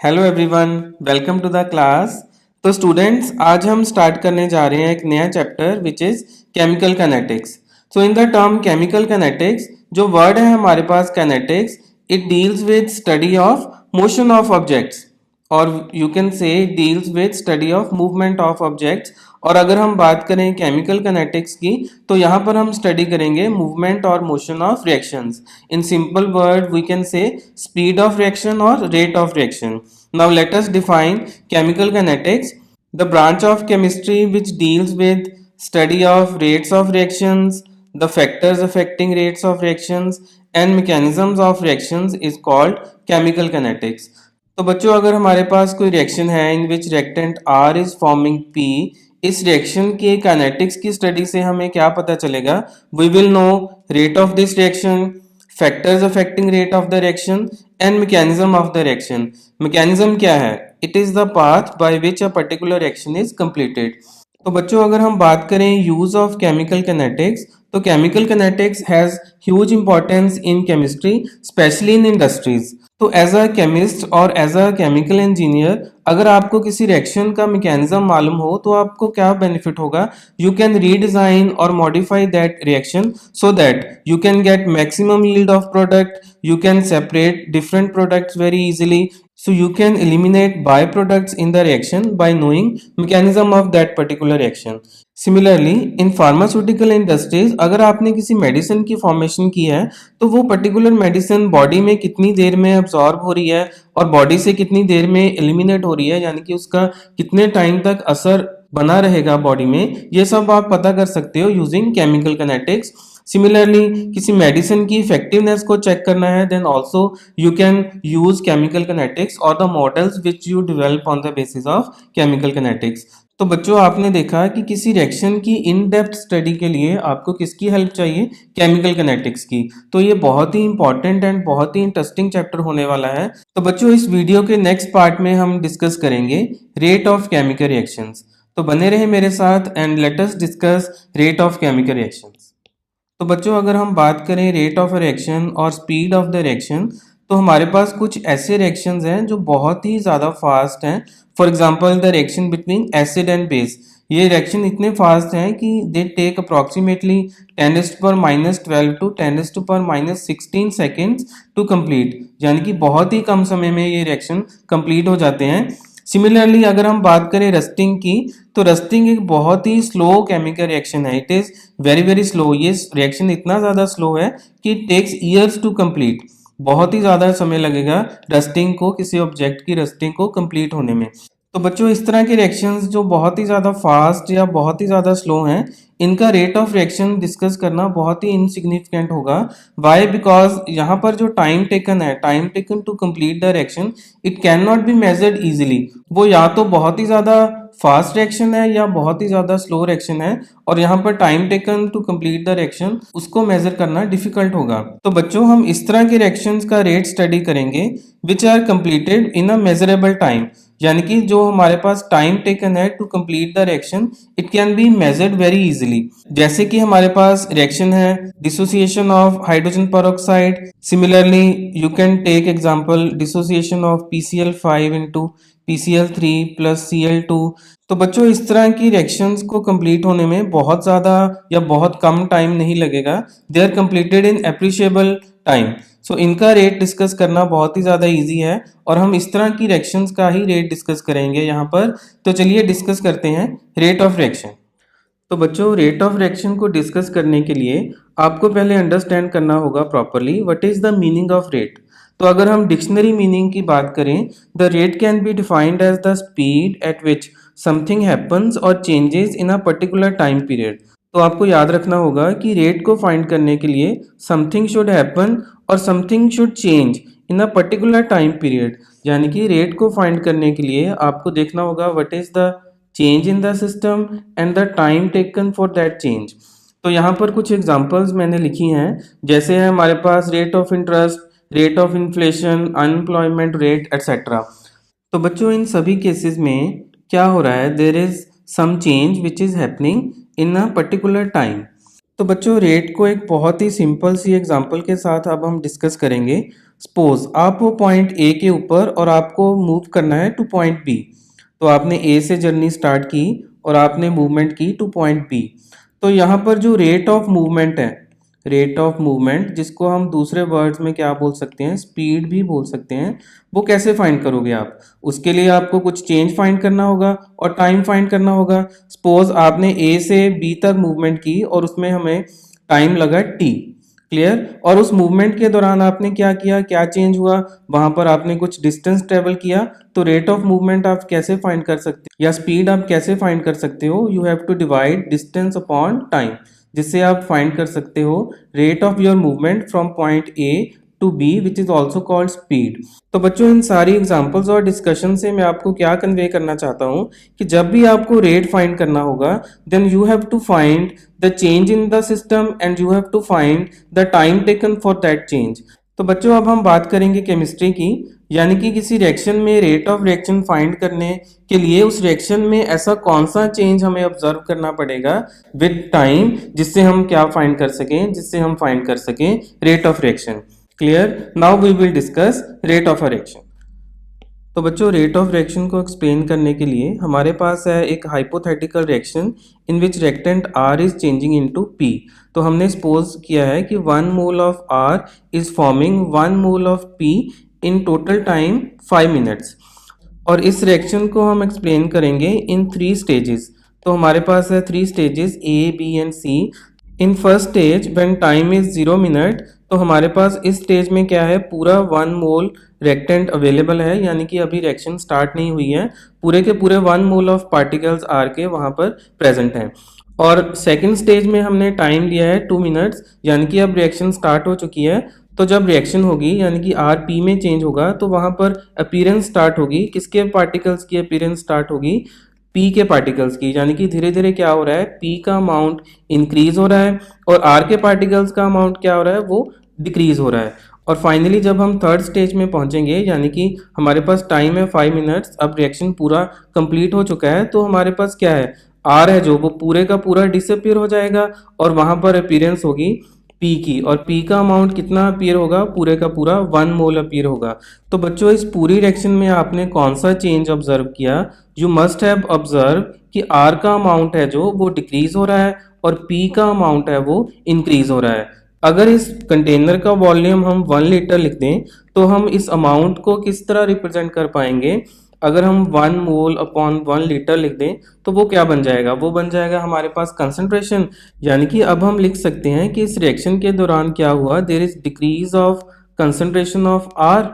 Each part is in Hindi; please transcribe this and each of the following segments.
Hello everyone, welcome to the class. तो स्टूडेंट्स, आज हम स्टार्ट करने जा रहे हैं एक नया chapter which is chemical kinetics. So in the term chemical kinetics, जो वर्ड है हमारे पास kinetics, it deals with study of motion of objects, और you can say deals with study of movement of objects. और अगर हम बात करें केमिकल कैनेटिक्स की, तो यहाँ पर हम स्टडी करेंगे मूवमेंट और motion of reactions. In simple word we can say speed of reaction और rate of reaction. Now let us define chemical kinetics, the branch of chemistry which deals with study of rates of reactions, the factors affecting rates of reactions and mechanisms of reactions is called chemical kinetics. तो बच्चों, अगर हमारे पास कोई रिएक्शन है in which reactant R is forming P, इस रिएक्शन के काइनेटिक्स की स्टडी से हमें क्या पता चलेगा? We will know rate of this reaction, factors affecting rate of the reaction and mechanism of the reaction. Mechanism क्या है? It is the path by which a particular reaction is completed. तो बच्चों, अगर हम बात करें यूज ऑफ केमिकल कैनेटिक्स, तो chemical kinetics has huge importance in chemistry, specially in industries. तो एज अ केमिस्ट और एज अ केमिकल इंजीनियर, अगर आपको किसी रिएक्शन का मैकेनिज्म मालूम हो तो आपको क्या बेनिफिट होगा? यू कैन रीडिजाइन और modify that reaction so that you can get maximum yield of product, you can separate different products very easily, so you can eliminate byproducts in the reaction by knowing mechanism of that particular reaction. Similarly, in pharmaceutical industries, अगर आपने किसी मेडिसिन की फॉर्मेशन की है तो वो पर्टिकुलर मेडिसिन बॉडी में कितनी देर में अब्जॉर्ब हो रही है और बॉडी से कितनी देर में एलिमिनेट हो रही है, यानी कि उसका कितने टाइम तक असर बना रहेगा बॉडी में, ये सब आप पता कर सकते हो यूजिंग केमिकल कैनेटिक्स। सिमिलरली, किसी मेडिसिन की इफेक्टिवनेस को चेक करना है, then also you can use chemical kinetics और the models which you develop on the basis of chemical kinetics. तो बच्चों, आपने देखा कि किसी रिएक्शन की इन डेप्थ स्टडी के लिए आपको किसकी हेल्प चाहिए? केमिकल कैनेटिक्स की। तो ये बहुत ही इंपॉर्टेंट एंड बहुत ही इंटरेस्टिंग चैप्टर होने वाला है। तो बच्चों, इस वीडियो के नेक्स्ट पार्ट में हम डिस्कस करेंगे रेट ऑफ केमिकल रिएक्शंस। तो बने रहे मेरे साथ and let us discuss rate of chemical reactions. तो बच्चों, अगर हम बात करें रेट ऑफ रिएक्शन और स्पीड ऑफ द रिएक्शन, तो हमारे पास कुछ ऐसे रिएक्शंस हैं जो बहुत ही ज़्यादा फास्ट हैं। For example, the reaction between acid and base. ये रिएक्शन इतने फास्ट हैं कि they take approximately 10⁻12 to 10⁻16 seconds to complete, यानी कि बहुत ही कम समय में ये रिएक्शन कंप्लीट हो जाते हैं। सिमिलरली, अगर हम बात करें रस्टिंग की, तो रस्टिंग एक बहुत ही स्लो केमिकल रिएक्शन है। It is very very slow. ये रिएक्शन इतना ज़्यादा स्लो है कि it takes years to complete. बहुत ही ज़्यादा समय लगेगा रस्टिंग को, किसी ऑब्जेक्ट की रस्टिंग को कंप्लीट होने में। तो बच्चों, इस तरह के रिएक्शंस जो बहुत ही ज़्यादा फास्ट या बहुत ही ज़्यादा स्लो हैं, इनका रेट ऑफ रिएक्शन डिस्कस करना बहुत ही इनसिग्निफिकेंट होगा। वाई? बिकॉज यहाँ पर जो टाइम टेकन है, time taken to complete the reaction, it can not be measured easily. वो या तो बहुत ही ज़्यादा फास्ट रिएक्शन है या बहुत ही ज़्यादा स्लो रिएक्शन है, और यहाँ पर time taken to complete the reaction, उसको मेजर करना डिफिकल्ट होगा। तो बच्चों, हम इस तरह के रिएक्शंस का रेट स्टडी करेंगे which are completed in a measurable time, यानी कि जो हमारे पास टाइम टेकन है to complete the reaction, it can be measured very easily. जैसे कि हमारे पास रिएक्शन है dissociation of hydrogen peroxide. Similarly, you can take example dissociation of PCl5 into PCl3 plus Cl2। तो बच्चों, इस तरह की रिएक्शंस को कंप्लीट होने में बहुत ज़्यादा या बहुत कम टाइम नहीं लगेगा। They are completed in appreciable time. So इनका रेट डिस्कस करना बहुत ही ज़्यादा इजी है, और हम इस तरह की रिएक्शंस का ही रेट डिस्कस करेंगे यहाँ पर। तो चलिए डिस्कस करते हैं रेट ऑफ रिएक्शन। तो बच्चों, रेट ऑफ रिएक्शन को डिस्कस करने के लिए आपको पहले अंडरस्टैंड करना होगा properly what is the meaning of rate. तो अगर हम डिक्शनरी मीनिंग की बात करें, the rate can be defined as the speed at which something happens और changes in a particular time period. तो आपको याद रखना होगा कि रेट को फाइंड करने के लिए समथिंग शुड हैपन और something should change in a particular time period, यानी कि रेट को फाइंड करने के लिए आपको देखना होगा what is the change in the system and the time taken for that change. तो यहाँ पर कुछ एग्जांपल्स मैंने लिखी हैं, जैसे है हमारे पास rate of interest, rate of inflation, unemployment rate, etcetera. तो बच्चों, इन सभी केसेस में क्या हो रहा है? There is some change which is happening in a particular time. तो बच्चों रेट को एक बहुत ही सिंपल सी एग्जांपल के साथ अब हम डिस्कस करेंगे। सपोज आप हो पॉइंट ए के ऊपर और आपको मूव करना है टू पॉइंट बी। तो आपने ए से जर्नी स्टार्ट की और आपने मूवमेंट की टू पॉइंट बी। तो यहाँ पर जो रेट ऑफ मूवमेंट है, रेट ऑफ मूवमेंट जिसको हम दूसरे वर्ड्स में क्या बोल सकते हैं, स्पीड भी बोल सकते हैं, वो कैसे फाइंड करोगे आप? उसके लिए आपको कुछ चेंज फाइंड करना होगा और टाइम फाइंड करना होगा। सपोज आपने ए से बी तक मूवमेंट की और उसमें हमें टाइम लगा टी। क्लियर? और उस मूवमेंट के दौरान आपने क्या किया, क्या चेंज हुआ, वहां पर आपने कुछ डिस्टेंस ट्रेवल किया। तो रेट ऑफ मूवमेंट आप कैसे फाइंड कर सकते हो या स्पीड आप कैसे फाइंड कर सकते हो? You have to divide distance upon time, जिससे आप फाइंड कर सकते हो rate of your movement from point A to B which is also called speed. तो बच्चों इन सारी एग्जांपल्स और डिस्कशन से मैं आपको क्या कन्वे करना चाहता हूँ कि जब भी आपको रेट फाइंड करना होगा then you have to find the change in the system and you have to find the time taken for that change. तो बच्चों अब हम बात करेंगे केमिस्ट्री की, यानी कि किसी रिएक्शन में रेट ऑफ रिएक्शन फाइंड करने के लिए उस रिएक्शन में ऐसा कौन सा चेंज हमें ऑब्जर्व करना पड़ेगा विद टाइम, जिससे हम क्या फाइंड कर सकें, जिससे हम फाइंड कर सकें rate of reaction. Clear? Now we will discuss rate of a reaction. तो बच्चों रेट ऑफ रिएक्शन को एक्सप्लेन करने के लिए हमारे पास है एक hypothetical reaction in which reactant R is changing into P. तो हमने सपोज किया है कि 1 mole of R is forming 1 mole of P in total time 5 minutes. और इस रिएक्शन को हम एक्सप्लेन करेंगे इन 3 स्टेजेस। तो हमारे पास है 3 stages A B and C. In first stage when time is 0 minute, तो हमारे पास इस स्टेज में क्या है, पूरा 1 मोल रिएक्टेंट अवेलेबल है, यानी कि अभी रिएक्शन स्टार्ट नहीं हुई है, पूरे के पूरे 1 मोल ऑफ पार्टिकल्स आर के वहाँ पर प्रेजेंट हैं। और सेकंड स्टेज में हमने टाइम लिया है 2 मिनट्स, यानी कि अब रिएक्शन स्टार्ट हो चुकी है। तो जब रिएक्शन होगी यानी कि आर पी में चेंज होगा तो वहाँ पर अपीयरेंस स्टार्ट होगी, किसके पार्टिकल्स की अपीयरेंस स्टार्ट होगी, पी के पार्टिकल्स की। यानी कि धीरे धीरे क्या हो रहा है, पी का अमाउंट इंक्रीज हो रहा है और आर के पार्टिकल्स का अमाउंट क्या हो रहा है, वो डिक्रीज हो रहा है। और फाइनली जब हम थर्ड स्टेज में पहुंचेंगे, यानी कि हमारे पास टाइम है 5 मिनट्स, अब रिएक्शन पूरा कंप्लीट हो चुका है, तो हमारे पास क्या है, आर है जो वो पूरे का पूरा डिसअपियर हो जाएगा और वहां पर अपीयरेंस होगी पी की, और पी का अमाउंट कितना अपीयर होगा, पूरे का पूरा 1 मोल अपीयर होगा। तो बच्चों इस पूरी रिएक्शन में आपने कौन सा चेंज ऑब्जर्व किया? यू मस्ट हैव ऑब्जर्व कि आर का अमाउंट है जो वो डिक्रीज हो रहा है और पी का अमाउंट है वो इंक्रीज हो रहा है। अगर इस कंटेनर का वॉल्यूम हम 1 लीटर लिख दें तो हम इस अमाउंट को किस तरह रिप्रेजेंट कर पाएंगे? अगर हम 1 मोल अपॉन 1 लीटर लिख दें तो वो क्या बन जाएगा, वो बन जाएगा हमारे पास कंसंट्रेशन। यानी कि अब हम लिख सकते हैं कि इस रिएक्शन के दौरान क्या हुआ, there is decrease of concentration of R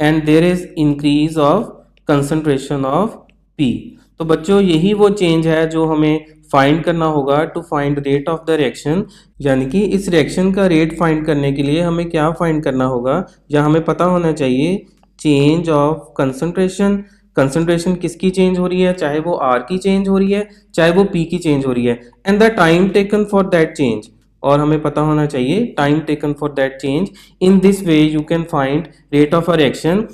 and there is increase of concentration of P. तो बच्चों यही वो चेंज है जो हमें फाइंड करना होगा to find rate of the reaction. यानी कि इस रिएक्शन का रेट फाइंड करने के लिए हमें क्या फाइंड करना होगा, या हमें पता होना चाहिए चेंज ऑफ कंसंट्रेशन। कंसंट्रेशन किसकी चेंज हो रही है, चाहे वो आर की चेंज हो रही है चाहे वो पी की चेंज हो रही है, and the time taken for that change. और हमें पता होना चाहिए time taken for that change. In this way you can find rate of a reaction.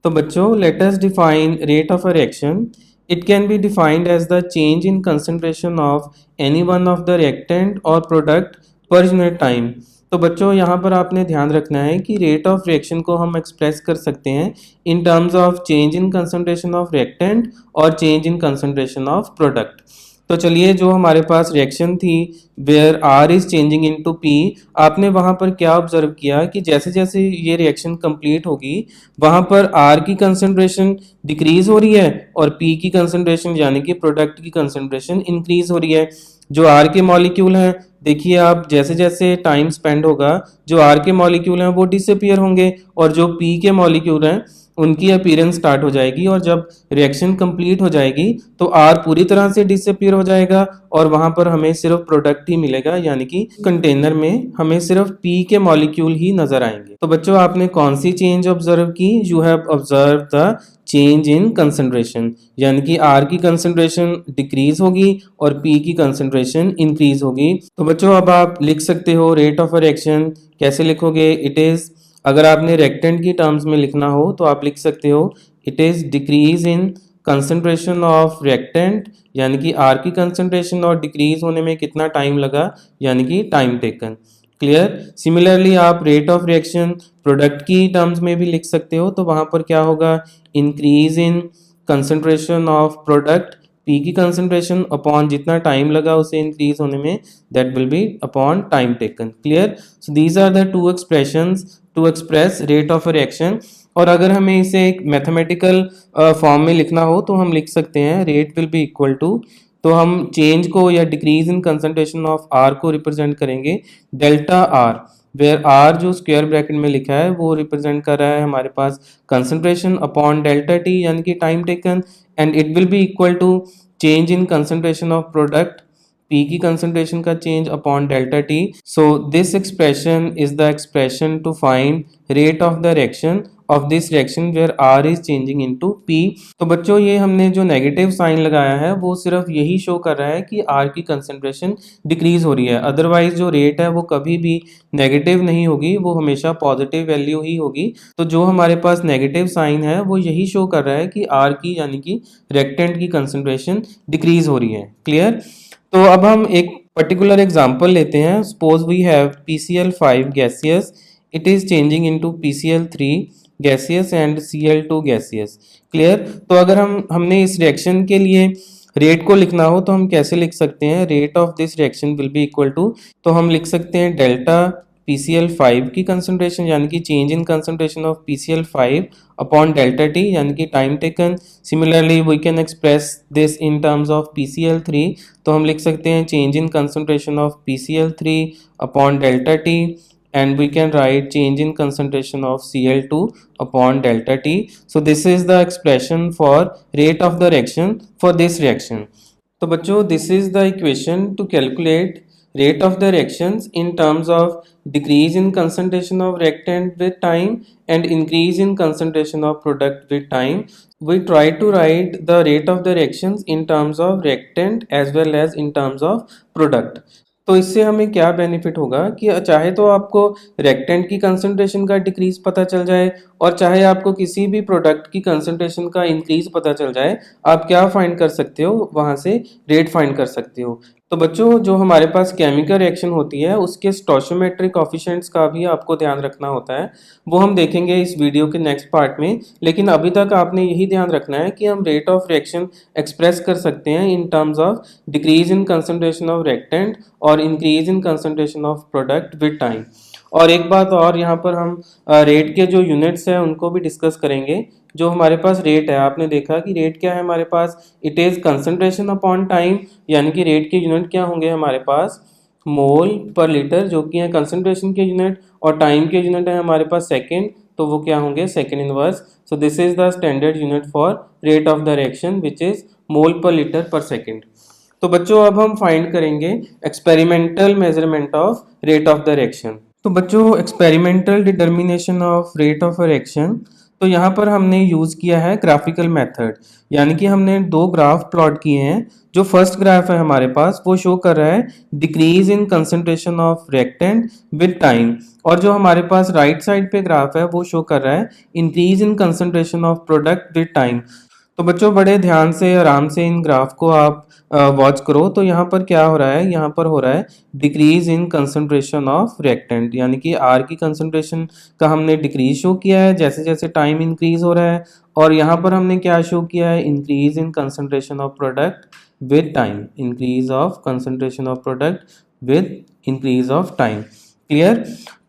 तो बच्चों late us define rate of a reaction. It can be defined as the change in concentration of any one of the reactant or product per unit time। तो बच्चों यहाँ पर आपने ध्यान रखना है कि रेट ऑफ रिएक्शन को हम एक्सप्रेस कर सकते हैं in terms of change in concentration of reactant और change in concentration of product. तो चलिए जो हमारे पास रिएक्शन थी where R is changing into P, आपने वहाँ पर क्या ऑब्जर्व किया कि जैसे जैसे ये रिएक्शन कंप्लीट होगी वहाँ पर आर की कंसंट्रेशन डिक्रीज हो रही है और पी की कंसंट्रेशन यानी कि प्रोडक्ट की कंसंट्रेशन इंक्रीज हो रही है। जो आर के मॉलिक्यूल हैं, देखिए आप जैसे जैसे टाइम स्पेंड होगा जो आर के मॉलिक्यूल हैं वो डिसअपियर होंगे और जो पी के मॉलिक्यूल हैं उनकी अपीयरेंस स्टार्ट हो जाएगी, और जब रिएक्शन कंप्लीट हो जाएगी तो आर पूरी तरह से डिसअपियर हो जाएगा और वहां पर हमें सिर्फ प्रोडक्ट ही मिलेगा, यानी कि कंटेनर में हमें सिर्फ पी के मॉलिक्यूल ही नजर आएंगे। तो बच्चों आपने कौन सी चेंज ऑब्जर्व की? You have observe the change in concentration, यानी कि आर की कंसंट्रेशन डिक्रीज होगी और पी की कंसंट्रेशन इंक्रीज होगी। तो बच्चों अब आप लिख सकते हो रेट ऑफ अ रिएक्शन। कैसे लिखोगे? इट इज, अगर आपने रेक्टेंट की टर्म्स में लिखना हो तो आप लिख सकते हो it is decrease in concentration of reactant यानी कि आर की कंसंट्रेशन और डिक्रीज होने में कितना टाइम लगा यानी कि टाइम टेकन। क्लियर। सिमिलरली आप रेट ऑफ रिएक्शन प्रोडक्ट की टर्म्स में भी लिख सकते हो, तो वहां पर क्या होगा, increase in concentration of product, P की कंसंट्रेशन अपॉन जितना टाइम लगा उसे इंक्रीज होने में, that will be upon time taken. Clear. So these are the two expressions to express rate of reaction. और अगर हमें इसे एक मैथमेटिकल फॉर्म में लिखना हो तो हम लिख सकते हैं rate will be equal to, तो हम चेंज को या decrease in concentration of R को रिप्रेजेंट करेंगे डेल्टा आर, वेयर आर जो स्क्वायर ब्रैकेट में लिखा है वो रिप्रेजेंट कर रहा है हमारे पास कंसंट्रेशन अपॉन डेल्टा टी यानी कि time taken, and it will be equal to change in concentration of product, P की कंसंट्रेशन का change upon delta T. So this expression is the expression to find rate of the reaction of this reaction where R is changing into P। तो बच्चों ये हमने जो नेगेटिव साइन लगाया है वो सिर्फ यही शो कर रहा है कि R की कंसंट्रेशन डिक्रीज हो रही है, अदरवाइज जो रेट है वो कभी भी नेगेटिव नहीं होगी, वो हमेशा पॉजिटिव वैल्यू ही होगी। तो जो हमारे पास नेगेटिव साइन है वो यही शो कर रहा है कि R की यानी कि रिएक्टेंट की कंसंट्रेशन डिक्रीज हो रही है। क्लियर। तो अब हम एक पर्टिकुलर एग्जांपल लेते हैं। Suppose we have PCl5 gaseous, it is changing into PCl3 gaseous and Cl2 gaseous. Clear. तो अगर हमने इस रिएक्शन के लिए रेट को लिखना हो तो हम कैसे लिख सकते हैं, rate of this reaction will be equal to, तो हम लिख सकते हैं डेल्टा PCl5 की कंसंट्रेशन यानी कि change in concentration of PCl5 upon delta T यानी कि time taken. Similarly we can express this in terms of PCl3, तो हम लिख सकते हैं change in concentration of PCl3 upon delta T, and we can write change in concentration of Cl2 upon delta T. So this is the expression for rate of the reaction for this reaction. तो बच्चों this is the equation to calculate rate of the reactions in terms of decrease in concentration of reactant with time and increase in concentration of product with time. We try to write the rate of the reactions in terms of reactant as well as in terms of product. तो इससे हमें क्या बेनिफिट होगा कि चाहे तो आपको रिएक्टेंट की कंसंट्रेशन का डिक्रीज पता चल जाए और चाहे आपको किसी भी प्रोडक्ट की कंसंट्रेशन का इंक्रीज पता चल जाए, आप क्या फाइंड कर सकते हो, वहां से रेट फाइंड कर सकते हो। तो बच्चों जो हमारे पास केमिकल रिएक्शन होती है उसके स्टोइचियोमेट्रिक कोएफिशिएंट्स का भी आपको ध्यान रखना होता है, वो हम देखेंगे इस वीडियो के नेक्स्ट पार्ट में। लेकिन अभी तक आपने यही ध्यान रखना है कि हम रेट ऑफ रिएक्शन एक्सप्रेस कर सकते हैं in terms of decrease in concentration of reactant और increase in concentration of product with time. और एक बात और, यहाँ पर हम रेट के जो यूनिट्स हैं उनको भी डिस्कस करेंगे। जो हमारे पास रेट है, आपने देखा कि रेट क्या है हमारे पास, it is concentration upon time, यानी कि रेट के यूनिट क्या होंगे हमारे पास, मोल पर लीटर जो कि है कंसंट्रेशन के यूनिट, और टाइम के यूनिट है हमारे पास सेकेंड, तो वो क्या होंगे second inverse. So this is the standard unit for rate of the reaction which is mole पर लीटर पर सेकेंड। तो बच्चों अब हम फाइंड करेंगे experimental measurement of rate of the reaction. तो बच्चों experimental determination of rate of reaction, तो यहाँ पर हमने यूज़ किया है ग्राफिकल मेथड, यानी कि हमने दो ग्राफ प्लॉट किए हैं। जो फर्स्ट ग्राफ है हमारे पास वो शो कर रहा है decrease in concentration of reactant with time, और जो हमारे पास राइट साइड पे ग्राफ है वो शो कर रहा है increase in concentration of product with time. तो बच्चों बड़े ध्यान से आराम से इन ग्राफ को आप वॉच करो। तो यहाँ पर क्या हो रहा है, यहाँ पर हो रहा है decrease in concentration of reactant, यानी कि आर की कंसंट्रेशन का हमने डिक्रीज शो किया है जैसे जैसे टाइम इंक्रीज हो रहा है, और यहाँ पर हमने क्या शो किया है, increase in concentration of product with time, increase of concentration of product with increase of time. Clear.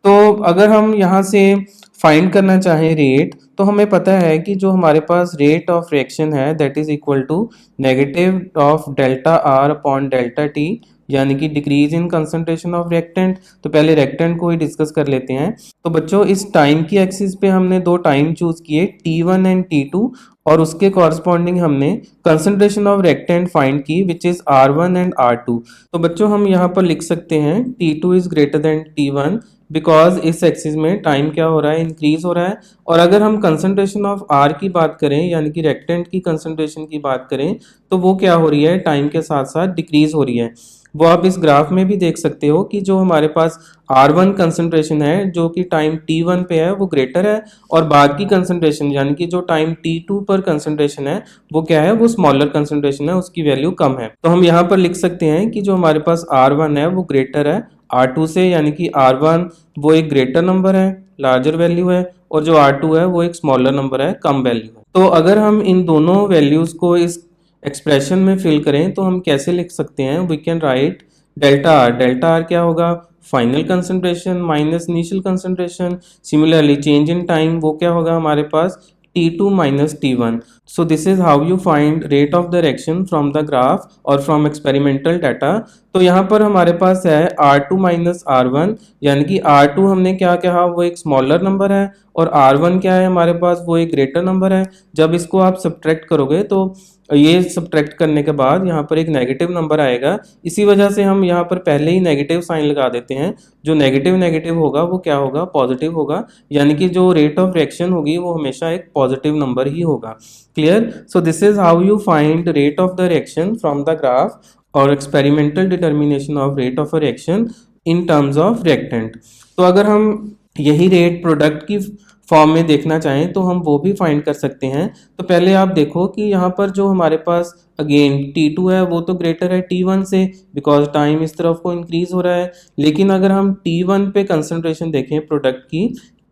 तो अगर हम यहाँ से फाइंड करना चाहें रेट, तो हमें पता है कि जो हमारे पास रेट ऑफ रिएक्शन है that is equal to negative of delta R upon delta T, यानी कि decrease in concentration of reactant. तो पहले रिएक्टेंट को ही डिस्कस कर लेते हैं। तो बच्चों इस टाइम की एक्सिस पे हमने दो टाइम चूज किए T1 एंड T2, और उसके कॉरस्पॉन्डिंग हमने कंसंट्रेशन ऑफ रिएक्टेंट फाइंड की which is R1 and R2। तो बच्चों हम यहाँ पर लिख सकते हैं T2 is greater then T1 because इस एक्सिस में टाइम क्या हो रहा है, इंक्रीज हो रहा है। और अगर हम कंसंट्रेशन ऑफ आर की बात करें, यानी कि रिएक्टेंट की कंसंट्रेशन की बात करें, तो वो क्या हो रही है, टाइम के साथ साथ डिक्रीज हो रही है। वो आप इस ग्राफ में भी देख सकते हो कि जो हमारे पास R1 कंसंट्रेशन है जो कि टाइम T1 पे है वो ग्रेटर है, और बाकी कंसंट्रेशन यानी कि जो टाइम T2 पर कंसंट्रेशन है वो क्या है, वो स्मॉलर कंसंट्रेशन है, उसकी वैल्यू कम है। तो हम यहाँ पर लिख सकते हैं कि जो हमारे पास R1 है वो ग्रेटर है R2 से, यानी कि R1 वो एक ग्रेटर नंबर है, लार्जर वैल्यू है, और जो R2 है वो एक स्मॉलर नंबर है, कम वैल्यू है। तो अगर हम इन दोनों वैल्यूज को इस एक्सप्रेशन में फिल करें तो हम कैसे लिख सकते हैं, we can write delta R क्या होगा, final concentration minus initial concentration. Similarly change in time वो क्या होगा हमारे पास, T2 minus T1. So this is how you find rate of the reaction from the graph or from experimental data. तो यहाँ पर हमारे पास है R2 minus R1, यानी कि R2 हमने क्या कहा, वो एक स्मॉलर नंबर है, और R1 क्या है हमारे पास, वो एक ग्रेटर नंबर है। जब इसको आप सब्ट्रैक्ट करोगे तो ये सब्ट्रैक्ट करने के बाद यहाँ पर एक नेगेटिव नंबर आएगा। इसी वजह से हम यहाँ पर पहले ही नेगेटिव साइन लगा देते हैं। जो नेगेटिव नेगेटिव होगा वो क्या होगा, पॉजिटिव होगा, यानी कि जो रेट ऑफ रिएक्शन होगी वो हमेशा एक पॉजिटिव नंबर ही होगा। Clear? So this is how you find rate of the reaction from the graph और experimental determination of rate of a reaction in terms of reactant. तो अगर हम यही रेट प्रोडक्ट की फॉर्म में देखना चाहें तो हम वो भी फाइंड कर सकते हैं। तो पहले आप देखो कि यहाँ पर जो हमारे पास अगेन T2 है वो तो ग्रेटर है T1 से, बिकॉज टाइम इस तरफ को इंक्रीज हो रहा है। लेकिन अगर हम T1 पे कंसंट्रेशन देखें प्रोडक्ट की,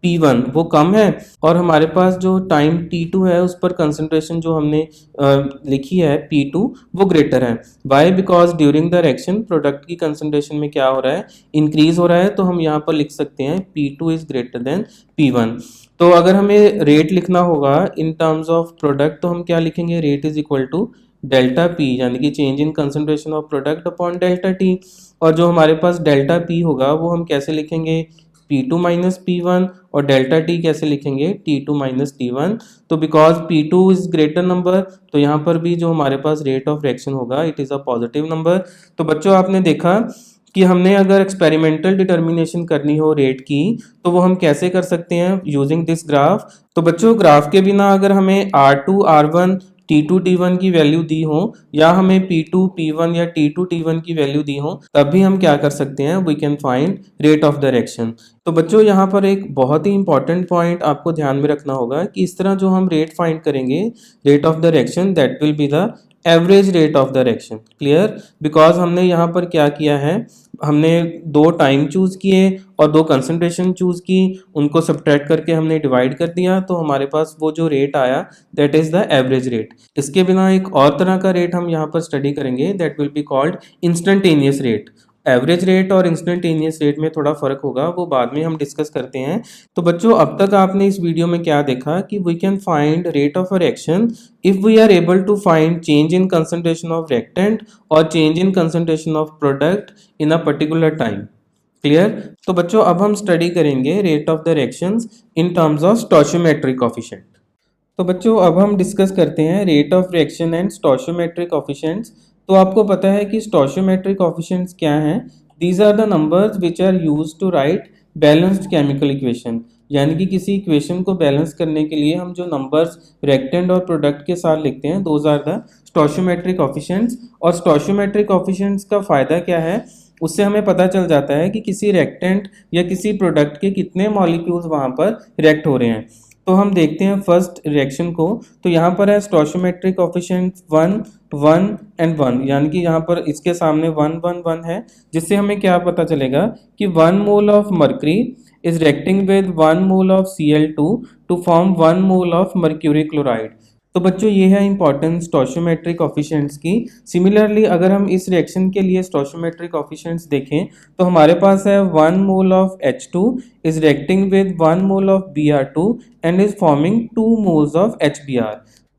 P1 वो कम है, और हमारे पास जो टाइम T2 है उस पर कंसंट्रेशन जो हमने लिखी है P2 वो ग्रेटर है। Why? Because during the reaction product की कंसंट्रेशन में क्या हो रहा है, इंक्रीज हो रहा है। तो हम यहाँ पर लिख सकते हैं P2 is greater then P1। तो अगर हमें रेट लिखना होगा इन टर्म्स ऑफ प्रोडक्ट तो हम क्या लिखेंगे, rate is equal to delta P, यानी कि change in concentration of product upon delta T. और जो हमारे पास डेल्टा पी होगा वो हम कैसे लिखेंगे, P2 माइनस P1, और डेल्टा टी कैसे लिखेंगे, T2 माइनस T1। तो because P2 is greater number तो यहाँ पर भी जो हमारे पास रेट ऑफ रिएक्शन होगा it is a positive number. तो बच्चों आपने देखा कि हमने अगर एक्सपेरिमेंटल डिटर्मिनेशन करनी हो रेट की तो वो हम कैसे कर सकते हैं, यूजिंग दिस ग्राफ। तो बच्चों ग्राफ के बिना अगर हमें R2 R1 T2 T1 की वैल्यू दी हो, या हमें P2 P1 या T2 T1 की वैल्यू दी हो, तब भी हम क्या कर सकते हैं, we can find rate of the reaction. तो बच्चों यहाँ पर एक बहुत ही इंपॉर्टेंट पॉइंट आपको ध्यान में रखना होगा कि इस तरह जो हम रेट फाइंड करेंगे, rate of the reaction, that will be the average rate of the reaction. Clear? Because हमने यहाँ पर क्या किया है, हमने दो टाइम चूज किए और दो कंसंट्रेशन चूज की, उनको सब्ट्रैक्ट करके हमने डिवाइड कर दिया, तो हमारे पास वो जो रेट आया that is the average rate. इसके बिना एक और तरह का रेट हम यहाँ पर स्टडी करेंगे, that will be called instantaneous rate. Average rate और इंस्टेंटेनियस रेट में थोड़ा फर्क होगा, वो बाद में हम डिस्कस करते हैं। तो बच्चों अब तक आपने इस वीडियो में क्या देखा कि we can find rate of a reaction if we are able to find change in concentration of reactant और change in concentration of product in a particular time. Clear? तो बच्चों अब हम स्टडी करेंगे rate of the reactions in terms of stoichiometric coefficient. तो बच्चों अब हम डिस्कस करते हैं rate of reaction and stoichiometric coefficients. तो आपको पता है कि स्टोइचियोमेट्रिक कोएफिशिएंट्स क्या हैं? These are the numbers which are used to write balanced chemical equation, यानी कि किसी इक्वेशन को बैलेंस करने के लिए हम जो नंबर्स रिएक्टेंट और प्रोडक्ट के साथ लिखते हैं, दोज आर द स्टोइचियोमेट्रिक कोएफिशिएंट्स। और स्टोइचियोमेट्रिक कोएफिशिएंट्स का फायदा क्या है, उससे हमें पता चल जाता है कि किसी रिएक्टेंट या किसी प्रोडक्ट के कितने मॉलिक्यूल्स वहाँ पर रिएक्ट हो रहे हैं। तो हम देखते हैं फर्स्ट रिएक्शन को। तो यहाँ पर है स्टोइचियोमेट्रिक कोएफिशिएंट 1 1 एंड 1, यानी कि यहाँ पर इसके सामने 1 1 1 है, जिससे हमें क्या पता चलेगा कि 1 mole of mercury is reacting with 1 mole of Cl2 to form 1 mole of mercury chloride. तो बच्चों ये है इंपॉर्टेंस स्टोइचियोमेट्रिक कोएफिशिएंट्स की। सिमिलरली अगर हम इस रिएक्शन के लिए स्टोइचियोमेट्रिक कोएफिशिएंट्स देखें तो हमारे पास है 1 mole of H2 is reacting with 1 mole of Br2 and is forming 2 moles of HBr।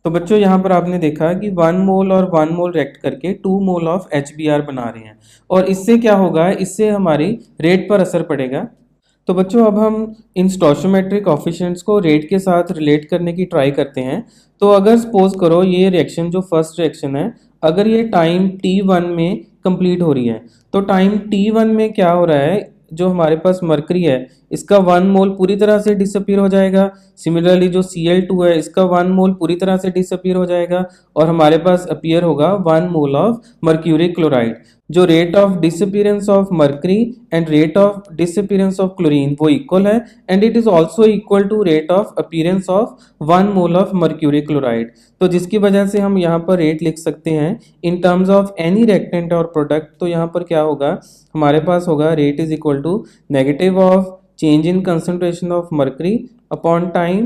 तो बच्चों यहाँ पर आपने देखा कि 1 मोल और 1 मोल रिएक्ट करके 2 मोल ऑफ HBr बना रहे हैं, और इससे क्या होगा, इससे हमारी रेट पर असर पड़ेगा। तो बच्चों अब हम इन स्टोइचियोमेट्रिक कोएफिशिएंट्स को रेट के साथ रिलेट करने की ट्राई करते हैं। तो अगर सपोज करो ये रिएक्शन जो फर्स्ट रिएक्शन है, अगर ये टाइम T1 में कंप्लीट हो रही है, तो टाइम T1 में क्या हो रहा है, जो हमारे पास मरकरी है इसका 1 मोल पूरी तरह से डिसअपीयर हो जाएगा। सिमिलरली जो Cl2 है इसका 1 मोल पूरी तरह से डिसअपीयर हो जाएगा, और हमारे पास अपीयर होगा 1 मोल ऑफ मर्क्यूरी क्लोराइड। जो rate of disappearance of mercury and rate of disappearance of chlorine वो इक्वल है, and it is also equal to rate of appearance of 1 mole of mercury chloride. तो जिसकी वजह से हम यहाँ पर रेट लिख सकते हैं in terms of any reactant और प्रोडक्ट। तो यहाँ पर क्या होगा, हमारे पास होगा rate is equal to negative of change in concentration of mercury upon time,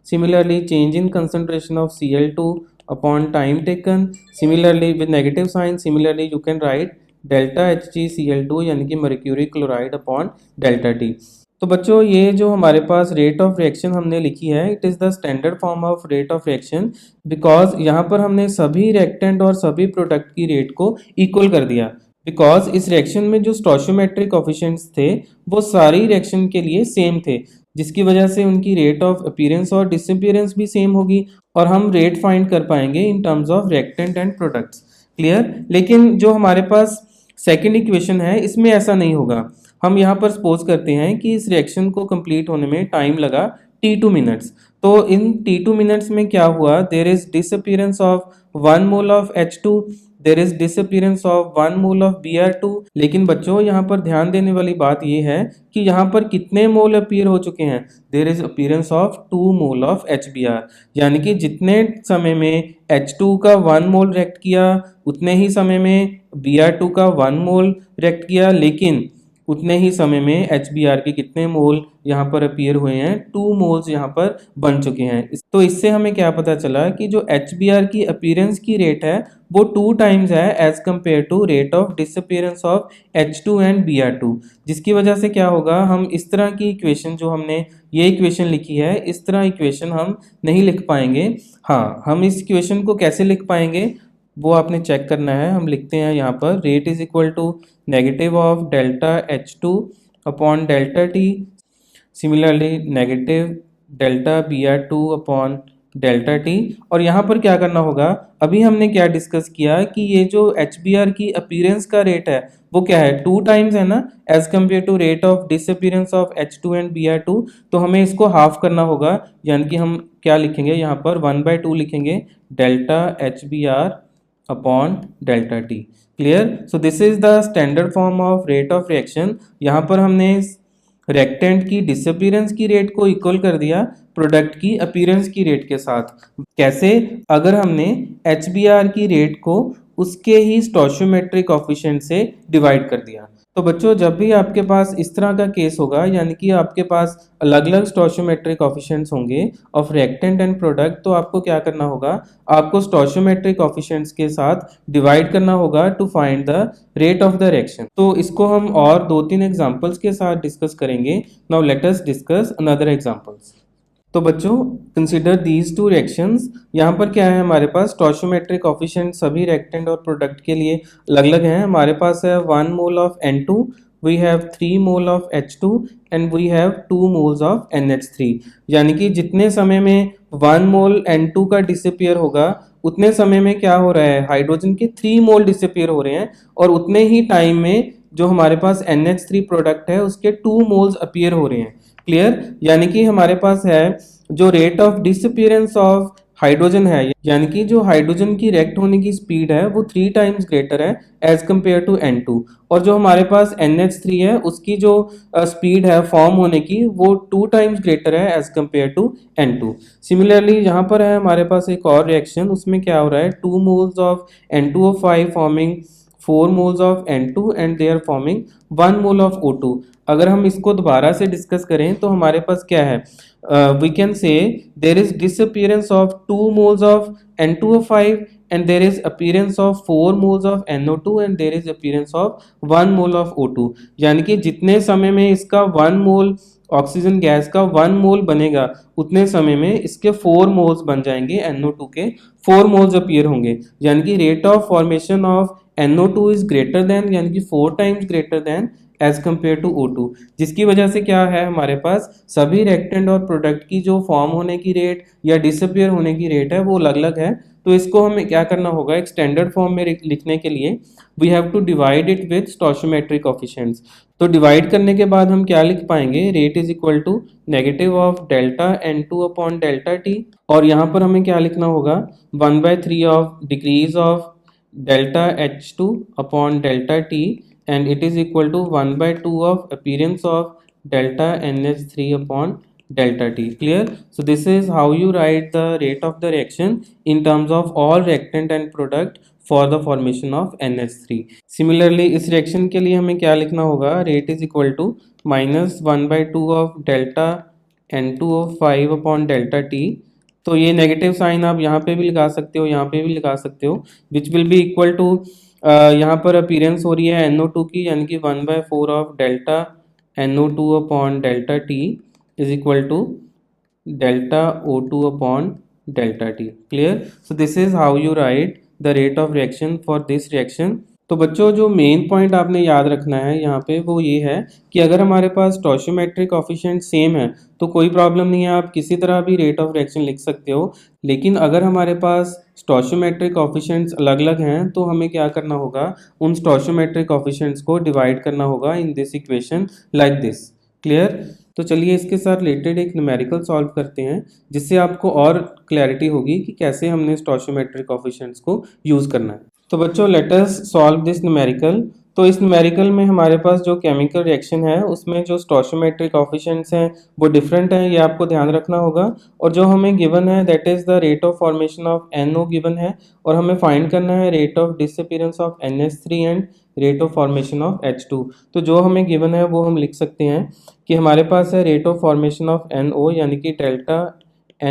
similarly change in concentration of Cl2 upon time taken, similarly with negative sign, similarly you can write delta HgCl2 यानी कि mercury chloride upon delta T। तो बच्चों ये जो हमारे पास रेट ऑफ रिएक्शन हमने लिखी है, it is the standard form of rate of reaction, because यहाँ पर हमने सभी रिएक्टेंट और सभी प्रोडक्ट की रेट को इक्वल कर दिया, बिकॉज इस रिएक्शन में जो स्टोइचियोमेट्रिक कोएफिशिएंट्स थे वो सारी रिएक्शन के लिए सेम थे, जिसकी वजह से उनकी रेट ऑफ अपीयरेंस और डिसअपीयरेंस भी सेम होगी और हम रेट फाइंड कर पाएंगे इन terms of reactant and products. Clear. लेकिन जो हमारे पास सेकेंड इक्वेशन है इसमें ऐसा नहीं होगा। हम यहाँ पर सपोज करते हैं कि इस रिएक्शन को कंप्लीट होने में टाइम लगा T2 मिनट्स। तो इन T2 मिनट्स में क्या हुआ, there is disappearance of 1 mole of H2, there is disappearance of 1 mole of Br2। लेकिन बच्चों यहाँ पर ध्यान देने वाली बात ये है कि यहाँ पर कितने मोल अपीयर हो चुके हैं, there is appearance of 2 mole of HBr, यानी कि जितने समय में H2 का 1 मोल रिएक्ट किया उतने ही समय में Br2 का 1 मोल रिएक्ट किया, लेकिन उतने ही समय में HBr के कितने मोल यहाँ पर अपीयर हुए हैं, 2 मोल्स यहाँ पर बन चुके हैं। तो इससे हमें क्या पता चला कि जो HBr की अपीयरेंस की रेट है वो 2 टाइम्स है as compare to rate of disappearance of H2 and Br2, जिसकी वजह से क्या होगा, हम इस तरह की इक्वेशन जो हमने ये इक्वेशन लिखी है इस तरह इक्वेशन हम नहीं लिख पाएंगे। हाँ, हम इस इक्वेशन को कैसे लिख पाएंगे वो आपने चेक करना है। हम लिखते हैं यहाँ पर rate is equal to negative of delta H2 upon delta T, similarly negative delta Br2 upon delta T। और यहाँ पर क्या करना होगा, अभी हमने क्या डिस्कस किया कि ये जो HBr की अपीयरेंस का रेट है वो क्या है, 2 टाइम्स है ना as compare to rate of disappearance of H2 and Br2। तो हमें इसको हाफ करना होगा, यानी कि हम क्या लिखेंगे यहाँ पर 1/2 लिखेंगे delta HBr upon delta T। Clear. So this is the standard form of rate of reaction. यहाँ पर हमने रिएक्टेंट की डिसअपीयरेंस की रेट को इक्वल कर दिया प्रोडक्ट की अपीयरेंस की रेट के साथ। कैसे, अगर हमने HBr की रेट को उसके ही स्टोइचियोमेट्रिक कोएफिशिएंट से डिवाइड कर दिया। तो बच्चों जब भी आपके पास इस तरह का केस होगा, यानी कि आपके पास अलग अलग स्टोइचियोमेट्रिक कोएफिशिएंट्स होंगे ऑफ रिएक्टेंट एंड प्रोडक्ट, तो आपको क्या करना होगा, आपको स्टोइचियोमेट्रिक कोएफिशिएंट्स के साथ डिवाइड करना होगा to find the rate of the reaction. तो इसको हम और 2-3 एग्जांपल्स के साथ डिस्कस करेंगे। Now let us discuss another examples. तो बच्चों कंसिडर दीज 2 रिएक्शंस। यहाँ पर क्या है, हमारे पास स्टोइचियोमेट्रिक कोएफिशिएंट सभी रिएक्टेंट और प्रोडक्ट के लिए अलग अलग हैं। हमारे पास है 1 mole of N2, we have 3 mole of H2 and we have 2 moles of NH3। यानी कि जितने समय में 1 मोल N2 का डिसअपीयर होगा उतने समय में क्या हो रहा है, हाइड्रोजन के 3 मोल डिसअपीयर हो रहे हैं, और उतने ही टाइम में जो हमारे पास NH3 प्रोडक्ट है उसके 2 मोल्स अपीयर हो रहे हैं। क्लियर। यानी कि हमारे पास है जो rate of disappearance of hydrogen है, यानी कि जो हाइड्रोजन की रिएक्ट होने की स्पीड है वो 3 टाइम्स ग्रेटर है एज कंपेयर टू N2, और जो हमारे पास NH3 है उसकी जो स्पीड है फॉर्म होने की वो 2 टाइम्स ग्रेटर है as compare to N2। Similarly यहाँ पर है हमारे पास एक और रिएक्शन, उसमें क्या हो रहा है, 2 moles of N2O5 forming 4 moles of N2 and they are forming 1 mole of O2। अगर हम इसको दोबारा से डिस्कस करें तो हमारे पास क्या है, we can say there is disappearance of 2 moles of N2O5 and there is appearance of 4 moles of NO2 and there is appearance of 1 mole of O2। यानी कि जितने समय में इसका 1 मोल ऑक्सीजन गैस का 1 मोल बनेगा उतने समय में इसके 4 मोल्स बन जाएंगे, NO2 के 4 मोल्स अपीयर होंगे। यानी कि rate of formation of NO2 is greater than, यानी कि 4 times greater than as compare to O2, जिसकी वजह से क्या है, हमारे पास सभी रिएक्टेंट और प्रोडक्ट की जो फॉर्म होने की रेट या डिसअपीयर होने की रेट है वो अलग अलग है। तो इसको हमें क्या करना होगा, एक स्टैंडर्ड फॉर्म में लिखने के लिए we have to divide it with stoichiometric coefficients. तो डिवाइड करने के बाद हम क्या लिख पाएंगे, rate is equal to negative of delta N2 upon delta T, और यहाँ पर हमें क्या लिखना होगा, 1/3 of decrease of delta H2 upon delta T, and it is equal to 1 by 2 of appearance of delta NH3 upon delta T. Clear? So this is how you write the rate of the reaction in terms of all reactant and product for the formation of NH3. Similarly इस reaction के लिए हमें क्या लिखना होगा? Rate is equal to minus 1 by 2 of delta N2O5 upon delta T. तो ये नेगेटिव साइन आप यहाँ पे भी लगा सकते हो, यहाँ पे भी लगा सकते हो, which will be equal to, यहाँ पर अपीयरेंस हो रही है NO2 की, यानी कि 1 by 4 of delta NO2 upon delta T is equal to delta O2 upon delta T. Clear? So this is how you write the rate of reaction for this reaction. तो बच्चों जो मेन पॉइंट आपने याद रखना है यहाँ पे वो ये है कि अगर हमारे पास स्टोइचियोमेट्रिक कोएफिशिएंट सेम है तो कोई प्रॉब्लम नहीं है, आप किसी तरह भी रेट ऑफ रिएक्शन लिख सकते हो। लेकिन अगर हमारे पास स्टोइचियोमेट्रिक कोएफिशिएंट्स अलग अलग हैं तो हमें क्या करना होगा, उन स्टोइचियोमेट्रिक कोएफिशिएंट्स को डिवाइड करना होगा in this equation like this. Clear? तो चलिए इसके साथ रिलेटेड एक न्यूमेरिकल सॉल्व करते हैं जिससे आपको और क्लैरिटी होगी कि कैसे हमने स्टोइचियोमेट्रिक कोएफिशिएंट्स को यूज़ करना है। तो बच्चों let us solve this numerical. तो इस न्यूमेरिकल में हमारे पास जो केमिकल रिएक्शन है उसमें जो स्टोइचियोमेट्रिक कोएफिशिएंट्स हैं वो डिफरेंट हैं, ये आपको ध्यान रखना होगा। और जो हमें गिवन है that is the rate of formation of NO given है, और हमें फाइंड करना है rate of disappearance of NH3 and rate of formation of H2। तो जो हमें गिवन है वो हम लिख सकते हैं कि हमारे पास है rate of formation of NO यानी कि delta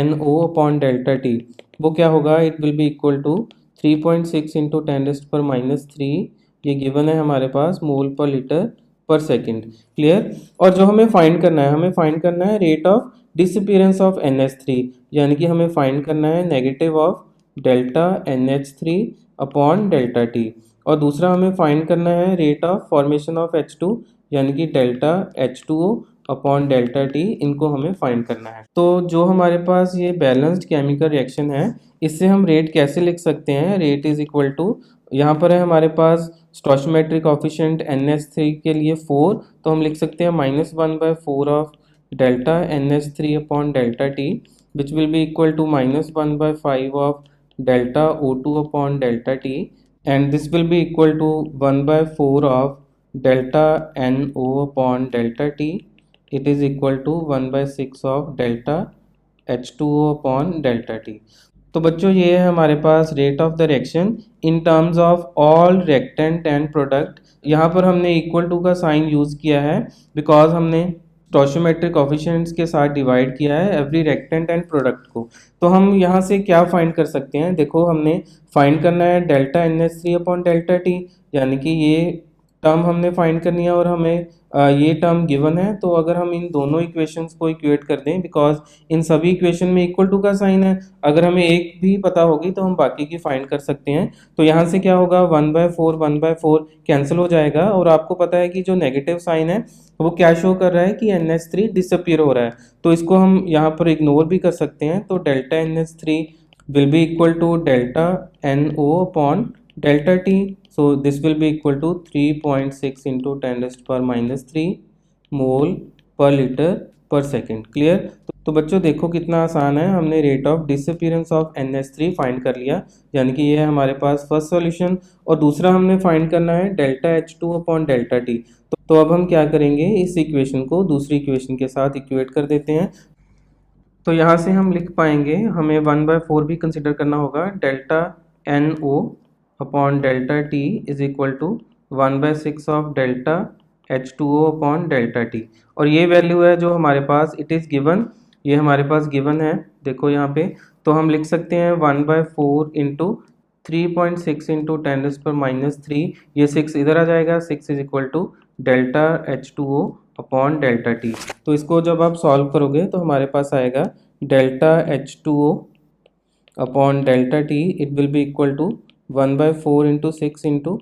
NO upon delta T। वो क्या होगा, it will be equal to 3.6 into 10⁻³ ये गिवन है हमारे पास मोल पर लीटर पर सेकेंड। क्लियर? और जो हमें फाइंड करना है, हमें फाइंड करना है rate of disappearance of NH3, यानी कि हमें फाइंड करना है negative of delta NH3 upon delta T। और दूसरा हमें फाइंड करना है rate of formation of H2 यानी कि delta H2O upon delta T, इनको हमें फाइंड करना है। तो जो हमारे पास ये बैलेंस्ड केमिकल रिएक्शन है इससे हम रेट कैसे लिख सकते हैं, रेट इज इक्वल टू, यहाँ पर है हमारे पास स्टोइचियोमेट्रिक कोएफिशिएंट NH3 के लिए 4, तो हम लिख सकते हैं -1/4 of delta NH3 upon delta T which will be equal to -1/5 of delta O2 upon delta T, and this will be equal to 1/4 of delta NO upon delta T. It is equal to 1/6 of delta H2O upon delta T. तो बच्चों ये है हमारे पास rate of the reaction in terms of all reactant and product. यहाँ पर हमने इक्वल टू का साइन यूज़ किया है बिकॉज हमने स्टोइचियोमेट्रिक कोएफिशिएंट्स के साथ डिवाइड किया है एवरी रिएक्टेंट एंड प्रोडक्ट को। तो हम यहाँ से क्या फाइंड कर सकते हैं, देखो हमने फाइंड करना है delta NH3 upon delta T, यानी कि ये टर्म हमने फाइंड करनी है और हमें ये टर्म गिवन है। तो अगर हम इन दोनों इक्वेशंस को इक्वेट कर दें, बिकॉज इन सभी इक्वेशन में इक्वल टू का साइन है, अगर हमें एक भी पता होगी तो हम बाकी की फाइंड कर सकते हैं। तो यहाँ से क्या होगा, 1/4 कैंसिल हो जाएगा, और आपको पता है कि जो नेगेटिव साइन है वो क्या शो कर रहा है कि NH3 डिसअपीयर हो रहा है, तो इसको हम यहाँ पर इग्नोर भी कर सकते हैं। तो delta NH3 will be equal to delta NO upon delta T. So this will be equal to 3.6 into 10⁻³ मोल पर लीटर पर सेकेंड। क्लियर? तो बच्चों देखो कितना आसान है, हमने rate of disappearance of NH3 find कर लिया, यानी कि ये है हमारे पास फर्स्ट सॉल्यूशन। और दूसरा हमने फाइंड करना है delta H2 upon delta T। तो अब हम क्या करेंगे, इस इक्वेशन को दूसरी इक्वेशन के साथ इक्वेट कर देते हैं। तो यहाँ से हम लिख पाएंगे, हमें 1/4 भी कंसिडर करना होगा, delta NO upon delta T is equal to 1/6 of delta H2O upon delta T। और ये वैल्यू है जो हमारे पास इट इज़ गिवन, ये हमारे पास गिवन है, देखो यहाँ पे। तो हम लिख सकते हैं 1/4 इंटू 3.6 इंटू 10⁻³ ये 6 इधर आ जाएगा, 6 is equal to delta H2O upon delta T। तो इसको जब आप सॉल्व करोगे तो हमारे पास आएगा delta H2O upon delta T, it will be equal to 1/4 into 6 into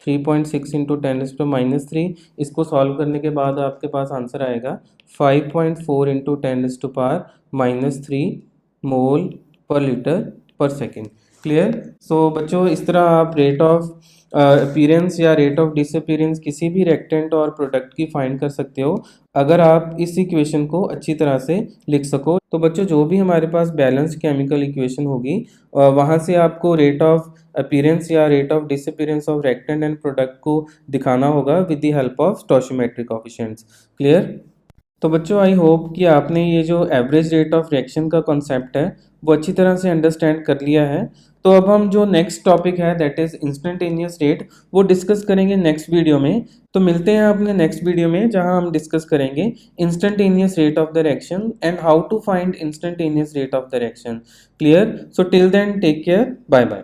3.6 into 10⁻³। इसको सॉल्व करने के बाद आपके पास आंसर आएगा 5.4 इंटू 10⁻³ मोल पर लीटर पर सेकेंड। क्लियर? सो बच्चों इस तरह आप रेट ऑफ अपीयरेंस या रेट ऑफ डिसअपीयरेंस किसी भी रिएक्टेंट और प्रोडक्ट की फाइंड कर सकते हो अगर आप इस इक्वेशन को अच्छी तरह से लिख सको। तो बच्चों जो भी हमारे पास बैलेंस्ड केमिकल इक्वेशन होगी वहाँ से आपको रेट ऑफ अपीयरेंस या rate of disappearance of reactant and product को दिखाना होगा with the help of stoichiometric coefficients. Clear? तो बच्चों आई होप कि आपने ये जो एवरेज रेट ऑफ रिएक्शन का कॉन्सेप्ट है वो अच्छी तरह से अंडरस्टैंड कर लिया है। तो अब हम जो नेक्स्ट टॉपिक है दैट इज़ इंस्टेंटेनियस रेट वो डिस्कस करेंगे नेक्स्ट वीडियो में। तो मिलते हैं अपने नेक्स्ट वीडियो में जहां हम डिस्कस करेंगे instantaneous rate of the reaction and how to find instantaneous rate of the reaction. Clear? So till then take care, bye bye.